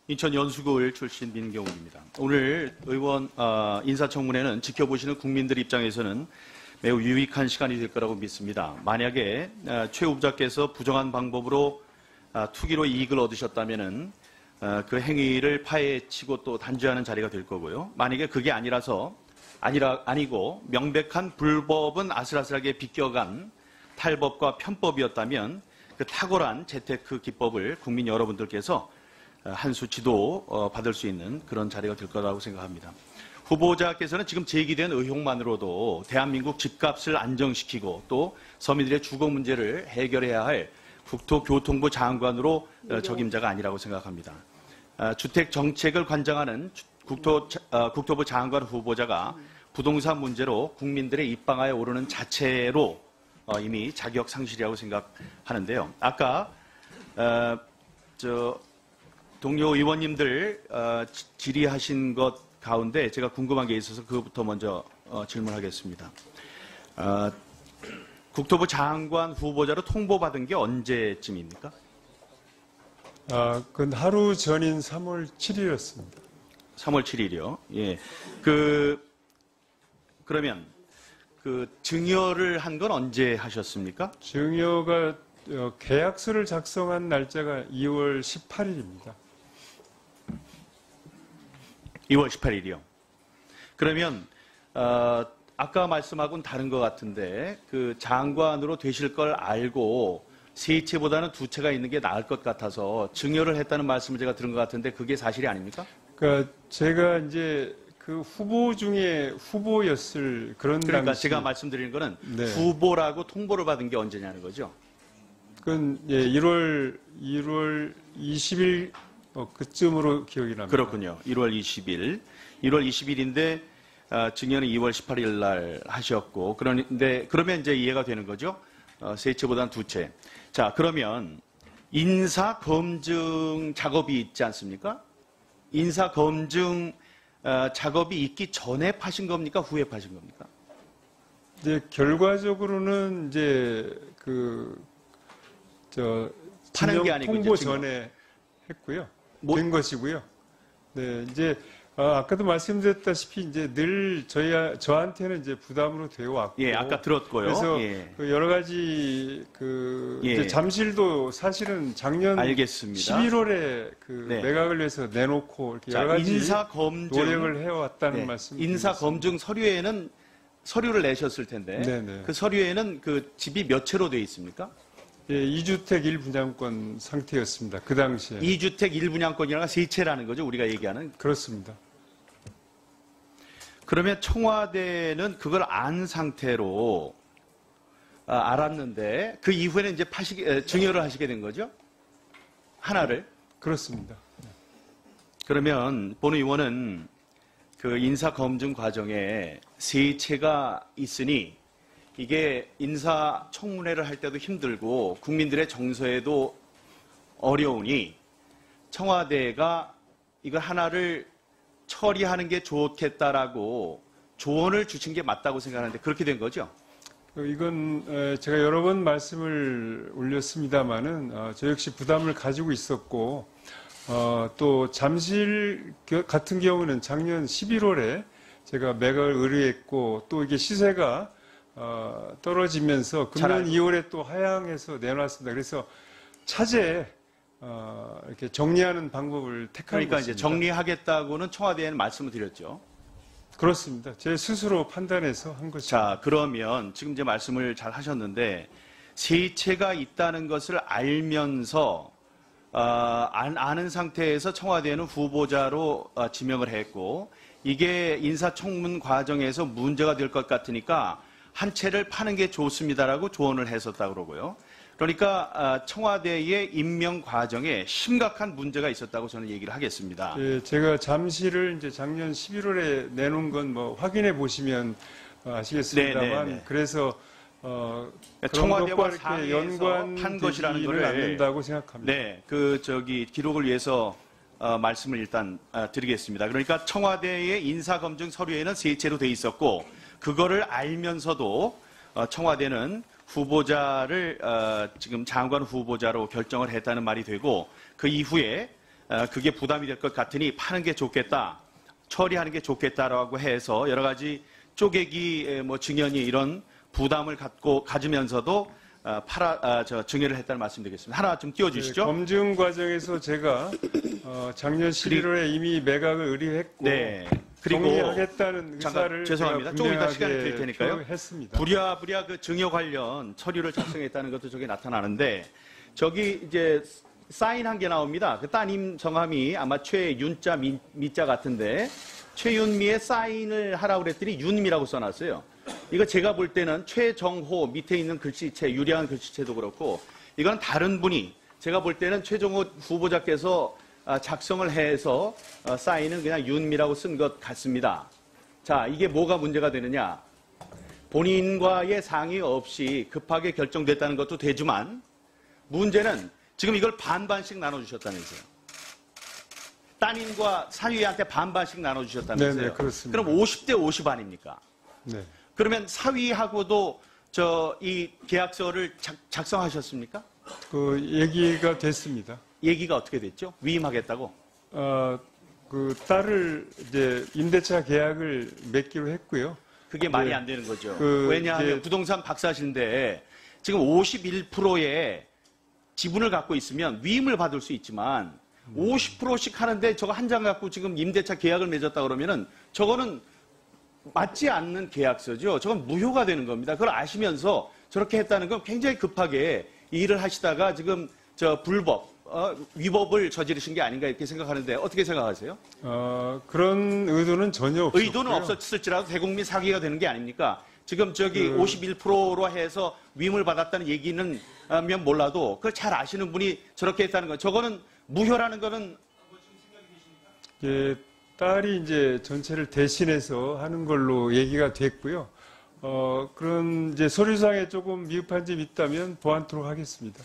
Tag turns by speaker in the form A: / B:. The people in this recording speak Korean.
A: 인천 연수구을 출신 민경욱입니다. 오늘 의원 인사청문회는 지켜보시는 국민들 입장에서는 매우 유익한 시간이 될 거라고 믿습니다. 만약에 최 후보자께서 부정한 방법으로 투기로 이익을 얻으셨다면은 그 행위를 파헤치고 또 단죄하는 자리가 될 거고요. 만약에 그게 아니고 명백한 불법은 아슬아슬하게 비껴간 탈법과 편법이었다면 그 탁월한 재테크 기법을 국민 여러분들께서 한 수 지도 받을 수 있는 그런 자리가 될 거라고 생각합니다. 후보자께서는 지금 제기된 의혹만으로도 대한민국 집값을 안정시키고 또 서민들의 주거 문제를 해결해야 할 국토교통부 장관으로 적임자가 아니라고 생각합니다. 주택 정책을 관장하는 국토부 장관 후보자가 부동산 문제로 국민들의 입방아에 오르는 자체로 이미 자격 상실이라고 생각하는데요. 아까 동료 의원님들 질의하신 것 가운데 제가 궁금한 게 있어서 그것부터 먼저 질문하겠습니다. 국토부 장관 후보자로 통보받은 게 언제쯤입니까?
B: 그건 하루 전인 3월 7일이었습니다.
A: 3월 7일이요. 예. 그러면 증여를 한 건 언제 하셨습니까?
B: 증여가 계약서를 작성한 날짜가 2월 18일입니다.
A: 2월 18일이요. 그러면 아까 말씀하고는 다른 것 같은데 그 장관으로 되실 걸 알고 세 채보다는 두 채가 있는 게 나을 것 같아서 증여를 했다는 말씀을 제가 들은 것 같은데 그게 사실이 아닙니까?
B: 그러니까 제가 이제 그 후보 중에 후보였을 그런
A: 그러니까
B: 당시,
A: 제가 말씀드리는 거는
B: 네.
A: 후보라고 통보를 받은 게 언제냐는 거죠.
B: 그건 1월 20일 그쯤으로 기억이 납니다.
A: 그렇군요. 1월 20일. 1월 20일인데 증여는 2월 18일 날 하셨고 그러면 이제 이해가 되는 거죠. 세 채보다는 두 채. 자, 그러면 인사 검증 작업이 있지 않습니까? 인사 검증 작업이 있기 전에 파신 겁니까? 후에 파신 겁니까?
B: 이제 결과적으로는 이제
A: 파는 게 아니고
B: 통보
A: 이제
B: 전에 했고요. 된 것이고요. 네, 이제 아까도 말씀드렸다시피 이제 늘 저한테는 이제 부담으로 되어 왔고.
A: 예, 아까 들었고요.
B: 그래서
A: 예.
B: 여러 가지
A: 예.
B: 이제 잠실도 사실은 작년
A: 알겠습니다.
B: 11월에
A: 네.
B: 매각을 위해서 내놓고 이렇게 여러 가지
A: 인사 검증
B: 노력을 해왔다는
A: 네.
B: 말씀.
A: 인사 검증 서류에는 서류를 내셨을 텐데
B: 네네.
A: 그 서류에는 그 집이 몇 채로 되어 있습니까?
B: 예, 2주택 1분양권 상태였습니다. 그 당시에.
A: 2주택 1분양권이라는 세 채라는 거죠. 우리가 얘기하는.
B: 그렇습니다.
A: 그러면 청와대는 그걸 안 상태로 알았는데 그 이후에는 이제 증여를 하시게 된 거죠? 하나를.
B: 그렇습니다.
A: 그러면 본 의원은 그 인사 검증 과정에 세 채가 있으니 이게 인사청문회를 할 때도 힘들고 국민들의 정서에도 어려우니 청와대가 이걸 하나를 처리하는 게 좋겠다라고 조언을 주신 게 맞다고 생각하는데 그렇게 된 거죠?
B: 이건 제가 여러 번 말씀을 올렸습니다마는 저 역시 부담을 가지고 있었고 또 잠실 같은 경우는 작년 11월에 제가 매각을 의뢰했고 또 이게 시세가 떨어지면서 금년 2월에 또 하향해서 내놨습니다. 그래서 차제 이렇게 정리하는 방법을 택한
A: 그러니까
B: 것입니다.
A: 이제 정리하겠다고는 청와대에는 말씀을 드렸죠.
B: 그렇습니다. 제 스스로 판단해서 한 것입니다.
A: 자, 그러면 지금 이제 말씀을 잘 하셨는데 세 채가 있다는 것을 알면서 아는 상태에서 청와대는 후보자로 지명을 했고 이게 인사청문 과정에서 문제가 될 것 같으니까 한 채를 파는 게 좋습니다라고 조언을 했었다고 그러고요. 그러니까 청와대의 임명 과정에 심각한 문제가 있었다고 저는 얘기를 하겠습니다.
B: 예, 제가 잠시를 이제 작년 11월에 내놓은 건 뭐 확인해 보시면 아시겠습니다만,
A: 네네네.
B: 그래서
A: 청와대와
B: 이렇게
A: 상의해서 판 것이라는
B: 연관되지는 않는다고 생각합니다.
A: 네, 기록을 위해서 말씀을 일단 드리겠습니다. 그러니까 청와대의 인사검증 서류에는 세 채로 돼 있었고 그거를 알면서도 청와대는 후보자를 지금 장관 후보자로 결정을 했다는 말이 되고 그 이후에 그게 부담이 될 것 같으니 파는 게 좋겠다, 처리하는 게 좋겠다라고 해서 여러 가지 쪼개기 뭐 증여니 이런 부담을 가지면서도 증여를 했다는 말씀드리겠습니다. 하나 좀 띄워주시죠.
B: 검증 과정에서 제가 작년 11월에 이미 매각을 의뢰했고
A: 네. 그리고
B: 동의하겠다는 의사를
A: 죄송합니다. 조금 이따 시간을 드릴 테니까요.
B: 했습니다.
A: 부랴부랴 그 증여 관련 서류를 작성했다는 것도 저기 나타나는데 저기 이제 사인한 게 나옵니다. 그 따님 성함이 아마 최윤자 미자 같은데 최윤미의 사인을 하라고 그랬더니 윤미라고 써놨어요. 이거 제가 볼 때는 최정호 밑에 있는 글씨체, 유리한 글씨체도 그렇고 이건 다른 분이 제가 볼 때는 최정호 후보자께서 작성을 해서 사인은 그냥 윤미라고 쓴 것 같습니다. 자, 이게 뭐가 문제가 되느냐. 본인과의 상의 없이 급하게 결정됐다는 것도 되지만 문제는 지금 이걸 반반씩 나눠주셨다면서요. 따님과 사위한테 반반씩 나눠주셨다면서요.
B: 네네, 그렇습니다.
A: 그럼 50대 50 아닙니까?
B: 네.
A: 그러면 사위하고도 이 계약서를 작성하셨습니까?
B: 그 얘기가 됐습니다.
A: 얘기가 어떻게 됐죠? 위임하겠다고?
B: 그 딸을 이제 임대차 계약을 맺기로 했고요.
A: 그게 말이 안 되는 거죠. 왜냐하면
B: 이제
A: 부동산 박사신데 지금 51%의 지분을 갖고 있으면 위임을 받을 수 있지만 50%씩 하는데 저거 한 장 갖고 지금 임대차 계약을 맺었다 그러면은 저거는 맞지 않는 계약서죠. 저건 무효가 되는 겁니다. 그걸 아시면서 저렇게 했다는 건 굉장히 급하게 일을 하시다가 지금 불법, 위법을 저지르신 게 아닌가 이렇게 생각하는데 어떻게 생각하세요?
B: 그런 의도는 전혀 없었고요.
A: 의도는 없었을지라도 대국민 사기가 되는 게 아닙니까? 지금 51%로 해서 위임을 받았다는 얘기는 면 몰라도 그걸 잘 아시는 분이 저렇게 했다는 거. 저거는 무효라는 거는
B: 예, 딸이 이제 전체를 대신해서 하는 걸로 얘기가 됐고요. 그런 이제 서류상에 조금 미흡한 점이 있다면 보완토록 하겠습니다.